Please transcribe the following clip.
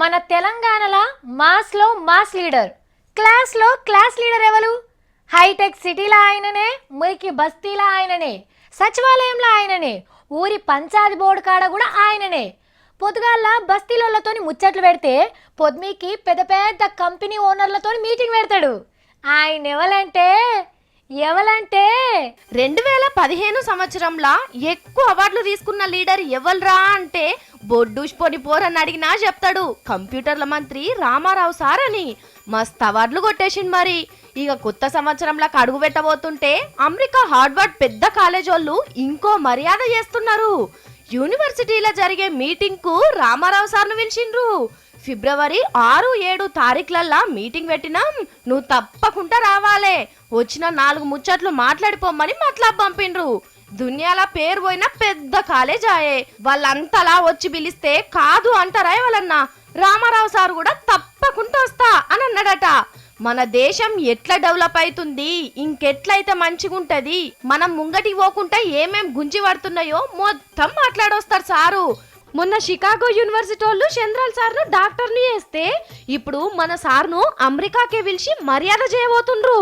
మన తెలంగాణలో Maslow mass leader, క్లాస్లో క్లాస్ లీడర్ ఎవరు? హైటెక్ సిటీలో ఆయననే, మురికి బస్తీలో ఆయననే, సచివాలయంలో ఆయననే, ఊరి పంచాయతీ బోర్డు కాడ కూడా ఆయననే. పొద్దుగాల బస్తీలతోని ముచ్చట్లు పెడితే పొద్దుమీకి పెద్ద పెద్ద కంపెనీ ఓనర్లతో మీటింగ్ పెడతాడు. ఆయన ఎవలంటే 2015 సంవత్సరంలో ఎక్కువ అవార్డులు తీసుకున్న లీడర్ ఎవల్రా అంటే బొడ్డూష్ పొని పోరని అడిగినా చెప్తాడు కంప్యూటర్ల మంత్రి రామారావు సార్ అని. మస్త్ అవార్డులు కొట్టేసిండు మరి. ఇక కొత్త సంవత్సరంలో అడుగు పెట్టబోతుంటే అమెరికా హార్వర్డ్ పెద్ద కాలేజ్ వాళ్ళు ఇంకో మర్యాద చేస్తున్నారు. యూనివర్సిటీలో జరిగే మీటింగ్ కు రామారావు సార్ను పిలిచిండ్రు. ఫిబ్రవరి 6-7 తారీఖులల్లా మీటింగ్ పెట్టినాం, నువ్వు తప్పకుండా రావాలే, వచ్చిన 4 ముచ్చట్లు మాట్లాడిపోమ్మని మతలబ్ పంపిండ్రు. దునియాల పేరు పోయిన పెద్ద కాలేజ్ ఆయే. వాళ్ళంతలా వచ్చి పిలిస్తే కాదు అంటారా వాళ్ళన్నా? రామారావు సార్ కూడా తప్పకుండా వస్తా అని అన్నాడట. మన దేశం ఎట్లా డెవలప్ అవుతుంది, ఇంకెట్లయితే మంచిగుంటది, మనం ముంగటికి పోకుండా ఏమేం గుంజి పడుతున్నాయో మొత్తం మాట్లాడొస్తారు సారు. మొన్న షికాగో యూనివర్సిటీ వాళ్ళు చంద్రల్ సార్ను డాక్టర్ని చేస్తే ఇప్పుడు మన సార్ను అమెరికాకే పిలిచి మర్యాద చేయబోతుండ్రు.